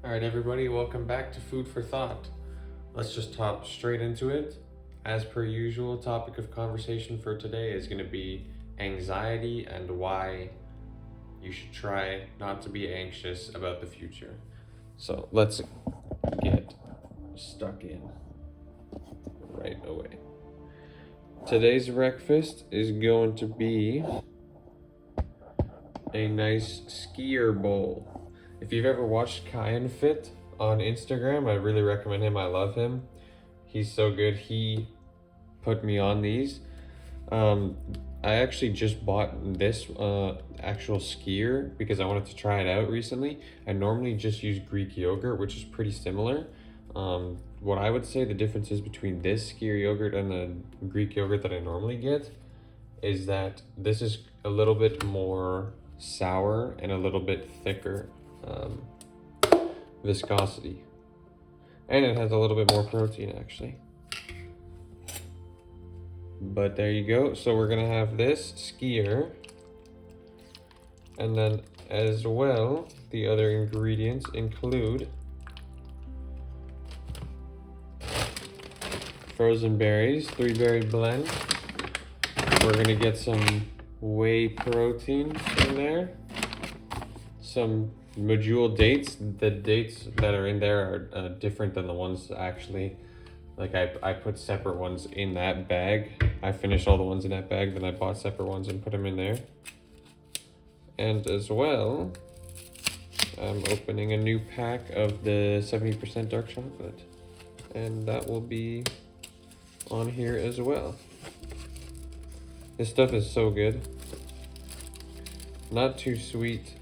All right, everybody, welcome back to Food for Thought. Let's just hop straight into it. As per usual, topic of conversation for today is going to be anxiety and why you should try not to be anxious about the future. So let's get stuck in right away. Today's breakfast is going to be a nice skier bowl. If you've ever watched Kyan Fit on Instagram, I really recommend him. I love him. He's so good. He put me on these. I actually just bought this actual skier because I wanted to try it out recently. I normally just use Greek yogurt, which is pretty similar. What I would say the difference is between this skier yogurt and the Greek yogurt that I normally get is that this is a little bit more sour and a little bit thicker viscosity, and it has a little bit more protein actually. But there you go. So we're gonna have this skier, and then as well the other ingredients include frozen berries, 3-berry blend. We're gonna get some whey protein in there, some medjool dates. The dates that are in there are different than the ones actually, like I put separate ones in that bag. I finished all the ones in that bag, then I bought separate ones and put them in there. And as well, I'm opening a new pack of the 70% dark chocolate, and that will be on here as well. This stuff is so good. Not too sweet.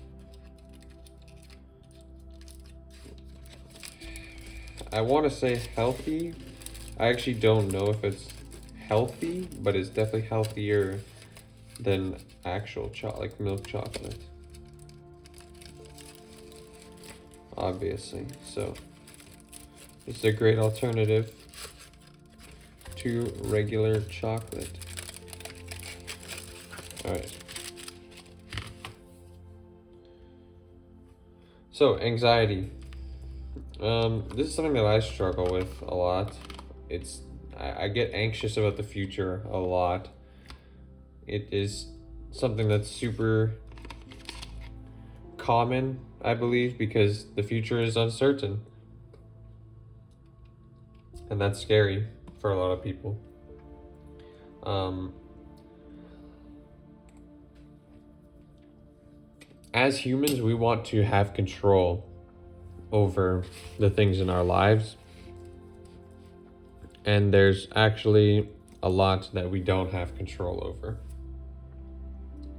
I want to say healthy. I actually don't know if it's healthy, but it's definitely healthier than actual like milk chocolate. Obviously, so it's a great alternative to regular chocolate. All right. So anxiety. This is something that I struggle with a lot. I get anxious about the future a lot. It is something that's super common, I believe, because the future is uncertain. And that's scary for a lot of people. As humans, we want to have control over the things in our lives, and there's actually a lot that we don't have control over,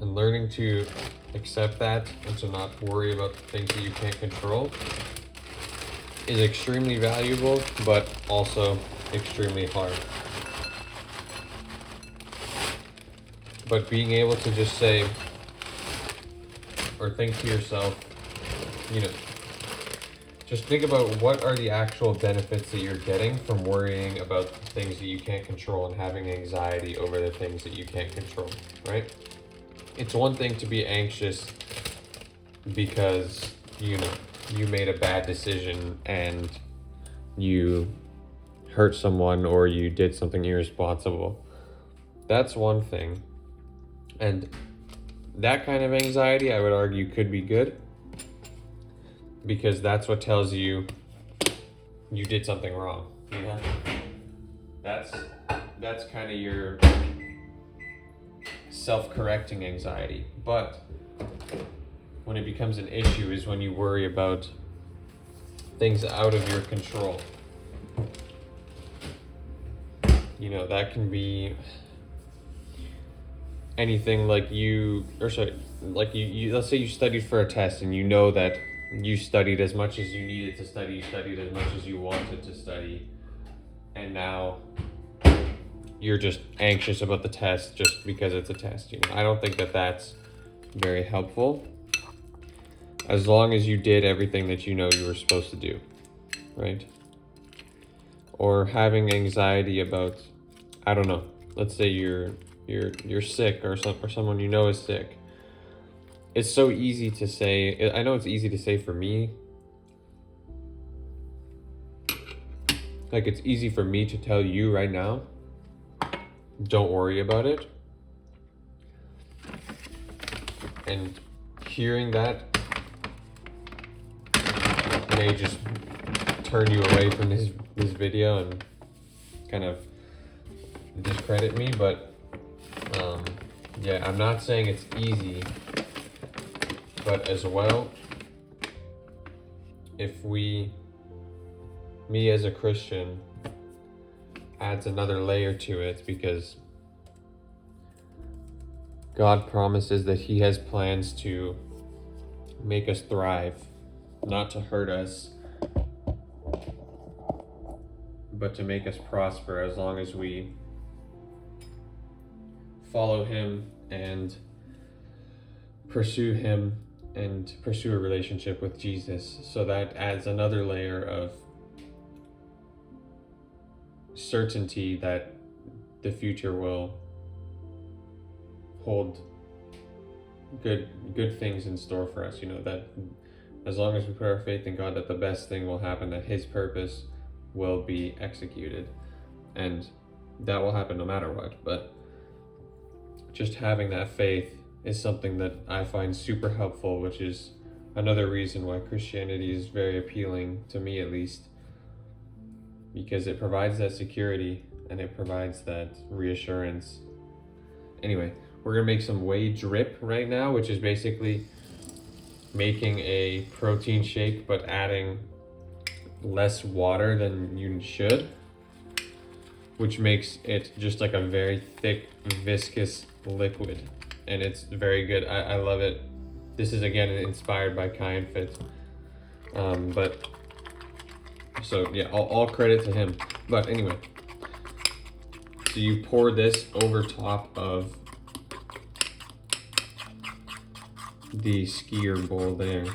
and learning to accept that and to not worry about the things that you can't control is extremely valuable, but also extremely hard. But being able to just say or think to yourself, just think about what are the actual benefits that you're getting from worrying about the things that you can't control and having anxiety over the things that you can't control, right? It's one thing to be anxious because, you made a bad decision and you hurt someone or you did something irresponsible. That's one thing. And that kind of anxiety, I would argue, could be good, because that's what tells you you did something wrong. That's kind of your self-correcting anxiety. But when it becomes an issue is when you worry about things out of your control. That can be anything, like let's say you studied for a test and you know that you studied as much as you needed to study, you studied as much as you wanted to study, and now you're just anxious about the test just because it's a test. I don't think that that's very helpful, as long as you did everything that you were supposed to do, right? Or having anxiety about, I don't know, let's say you're sick, or someone is sick. It's so easy to say. I know it's easy to say for me, Like, it's easy for me to tell you right now, don't worry about it. And hearing that may just turn you away from this video and kind of discredit me, but yeah, I'm not saying it's easy, but as well, if me as a Christian adds another layer to it, because God promises that He has plans to make us thrive, not to hurt us, but to make us prosper as long as we follow Him and pursue Him and pursue a relationship with Jesus. So that adds another layer of certainty that the future will hold good things in store for us. You know, that as long as we put our faith in God, that the best thing will happen, that His purpose will be executed, and that will happen no matter what. But just having that faith is something that I find super helpful, which is another reason why Christianity is very appealing to me, at least, because it provides that security and it provides that reassurance. Anyway, we're gonna make some whey drip right now, which is basically making a protein shake but adding less water than you should, which makes it just like a very thick, viscous liquid, and it's very good. I love it. This is again inspired by Kai and Fit, but so yeah, all credit to him. But anyway, so you pour this over top of the skier bowl there,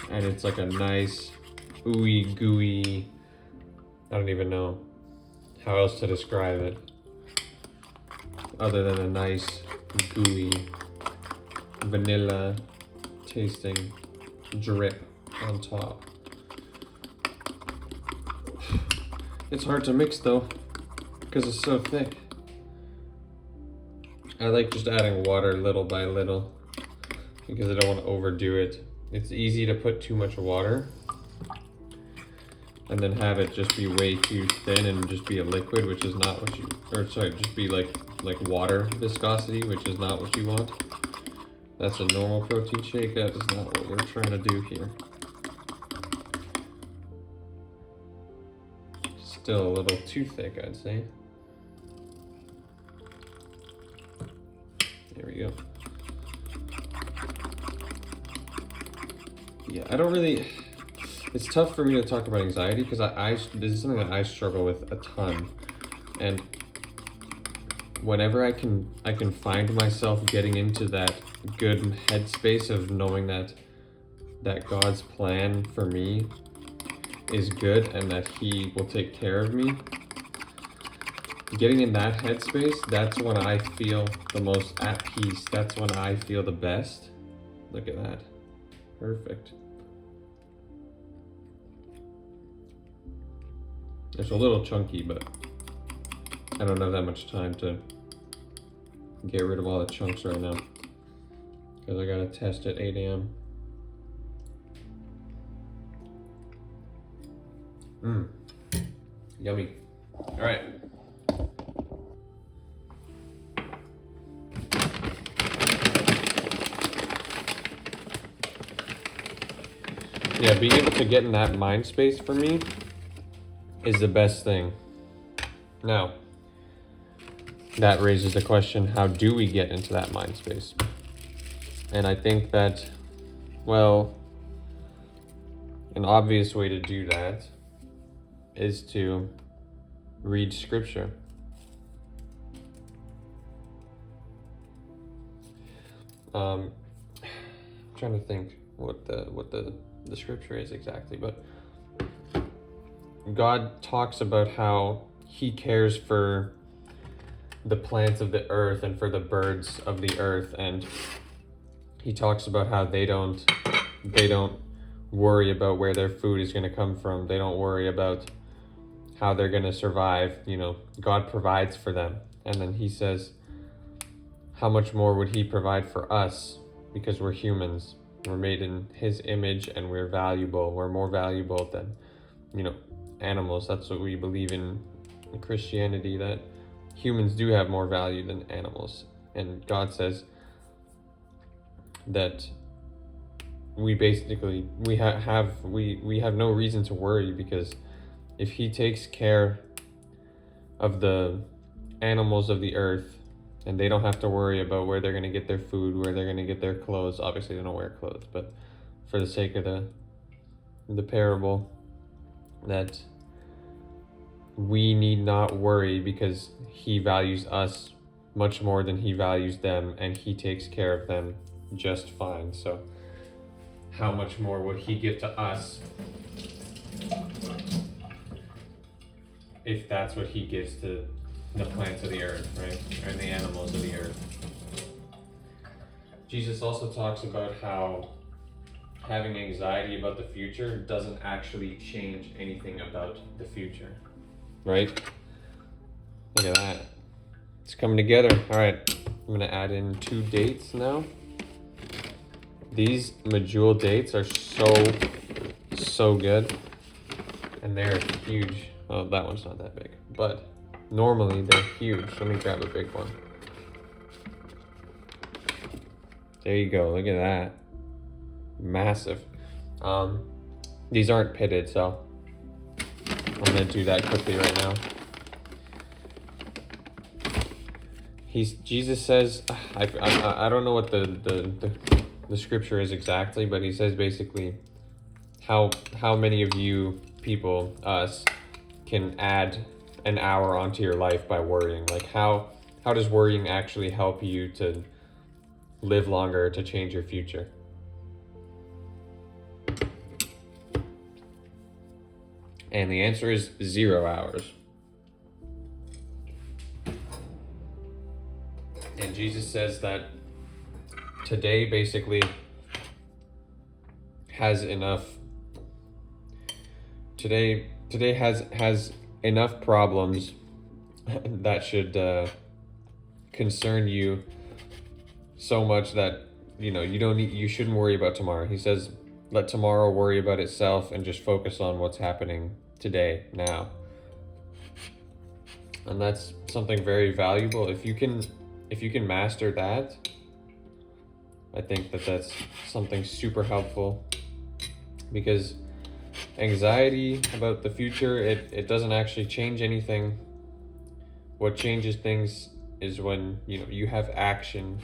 and it's like a nice ooey gooey, I don't even know how else to describe it other than a nice gooey vanilla tasting drip on top. It's hard to mix though because it's so thick. I like just adding water little by little because I don't want to overdo it. It's easy to put too much water and then have it just be way too thin and just be a liquid, which is not what you, or sorry, just be like water viscosity, which is not what you want. That's a normal protein shake. That is not what we're trying to do here. Still a little too thick, I'd say. There we go. Yeah, I don't really, it's tough for me to talk about anxiety because this is something that I struggle with a ton. And whenever I can find myself getting into that good headspace of knowing that God's plan for me is good and that He will take care of me, getting in that headspace, that's when I feel the most at peace. That's when I feel the best. Look at that. Perfect. It's a little chunky, but I don't have that much time to get rid of all the chunks right now because I gotta test at 8 a.m. Yummy. All right. Yeah, being able to get in that mind space for me is the best thing. Now, that raises the question, how do we get into that mind space? And I think that, well, an obvious way to do that is to read scripture. I'm trying to think what the scripture is exactly, but God talks about how He cares for the plants of the earth and for the birds of the earth, and He talks about how they don't worry about where their food is going to come from. They don't worry about how they're going to survive. God provides for them. And then he says, how much more would he provide for us? Because we're humans. We're made in his image and we're valuable. We're more valuable than, animals. That's what we believe in Christianity, that humans do have more value than animals. And God says that we basically, we have no reason to worry, because if he takes care of the animals of the earth, and they don't have to worry about where they're going to get their food, where they're going to get their clothes. Obviously, they don't wear clothes, but for the sake of the parable, that we need not worry, because he values us much more than he values them, and he takes care of them just fine. So how much more would he give to us if that's what he gives to the plants of the earth, right? And the animals of the earth. Jesus also talks about how having anxiety about the future doesn't actually change anything about the future, right? Look at that. It's coming together. All right, I'm gonna add in 2 dates now. These medjool dates are so good, and they're huge. Oh, that one's not that big, but normally they're huge. Let me grab a big one. There you go, look at that. Massive. These aren't pitted, so I'm gonna do that quickly right now. Jesus says, I don't know what the scripture is exactly, but he says basically how many of you people, us, can add an hour onto your life by worrying. Like how does worrying actually help you to live longer, to change your future? And the answer is 0 hours. And Jesus says that today basically has enough. Today has enough problems that should concern you so much that you shouldn't worry about tomorrow. He says, let tomorrow worry about itself and just focus on what's happening today, now. And that's something very valuable. If you can master that, I think that's something super helpful, because anxiety about the future, it doesn't actually change anything. What changes things is when you have action.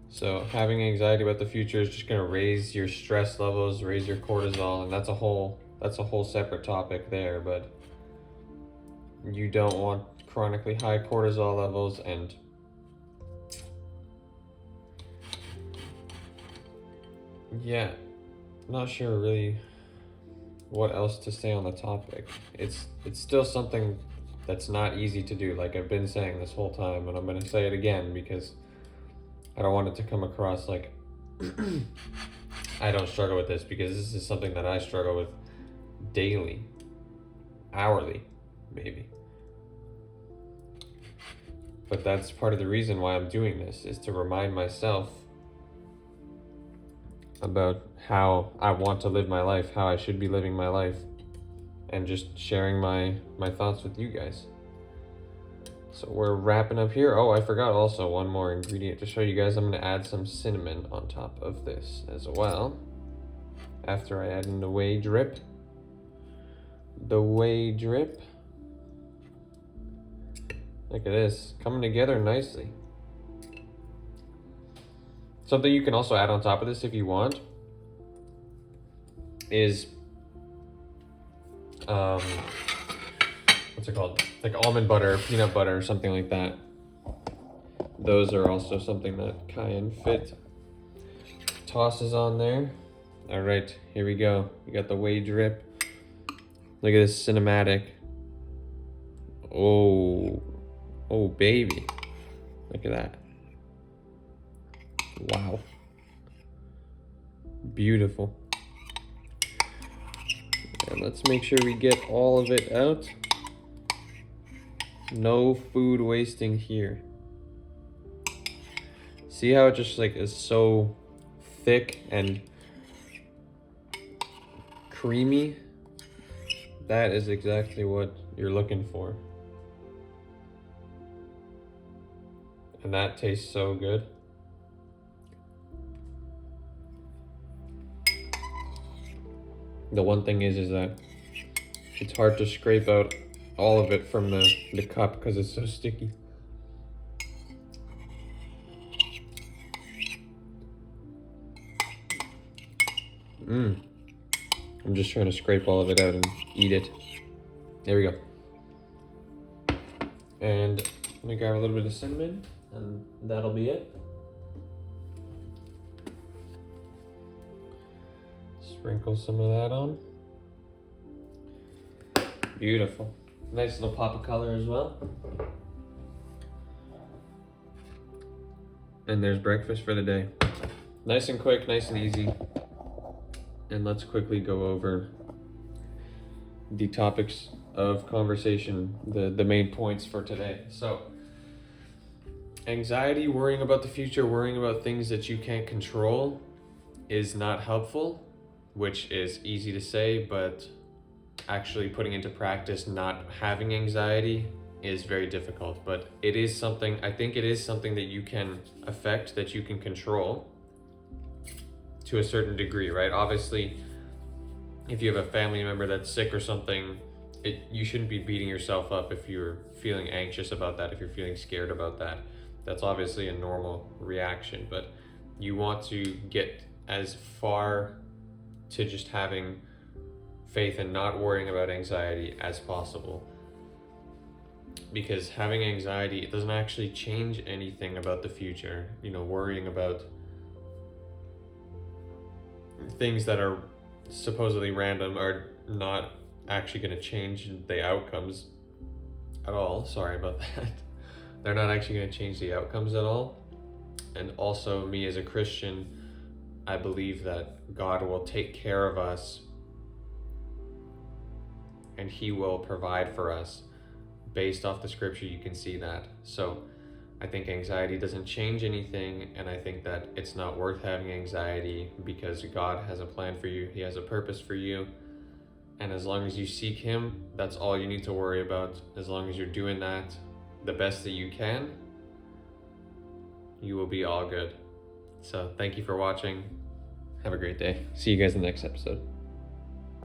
So having anxiety about the future is just going to raise your stress levels, raise your cortisol, and that's a whole separate topic there. But you don't want chronically high cortisol levels, and yeah, not sure really what else to say on the topic. It's still something that's not easy to do, like I've been saying this whole time, and I'm going to say it again because I don't want it to come across like I don't struggle with this, because this is something that I struggle with daily, hourly, maybe. But that's part of the reason why I'm doing this, is to remind myself about how I want to live my life, how I should be living my life, and just sharing my thoughts with you guys. So we're wrapping up here. Oh, I forgot also one more ingredient to show you guys. I'm going to add some cinnamon on top of this as well, after I add in the whey drip. The whey drip. Look at this, coming together nicely. Something you can also add on top of this if you want is what's it called? Like almond butter, peanut butter, something like that. Those are also something that Cayenne Fit tosses on there. All right, here we go. We got the whey drip. Look at this cinematic. Oh baby, look at that. Wow, beautiful. And let's make sure we get all of it out. No food wasting here. See how it just like is so thick and creamy? That is exactly what you're looking for. And that tastes so good. The one thing is that it's hard to scrape out all of it from the cup because it's so sticky. I'm just trying to scrape all of it out and eat it. There we go. And let me grab a little bit of cinnamon, and that'll be it. Sprinkle some of that on. Beautiful. Nice little pop of color as well. And there's breakfast for the day. Nice and quick, nice and easy. And let's quickly go over the topics of conversation, the main points for today. So, anxiety, worrying about the future, worrying about things that you can't control is not helpful, which is easy to say, but actually putting into practice not having anxiety is very difficult. But it is something, I think it is something that you can affect, that you can control to a certain degree, right? Obviously, if you have a family member that's sick or something, you shouldn't be beating yourself up if you're feeling anxious about that, if you're feeling scared about that. That's obviously a normal reaction, but you want to get as far to just having faith and not worrying about anxiety as possible. Because having anxiety, it doesn't actually change anything about the future. You know, worrying about things that are supposedly random are not actually going to change the outcomes at all. Sorry about that. They're not actually going to change the outcomes at all. And also, me as a Christian, I believe that God will take care of us and He will provide for us. Based off the scripture, you can see that. So I think anxiety doesn't change anything, and I think that it's not worth having anxiety because God has a plan for you. He has a purpose for you. And as long as you seek Him, that's all you need to worry about. As long as you're doing that the best that you can, you will be all good. So thank you for watching. Have a great day. See you guys in the next episode.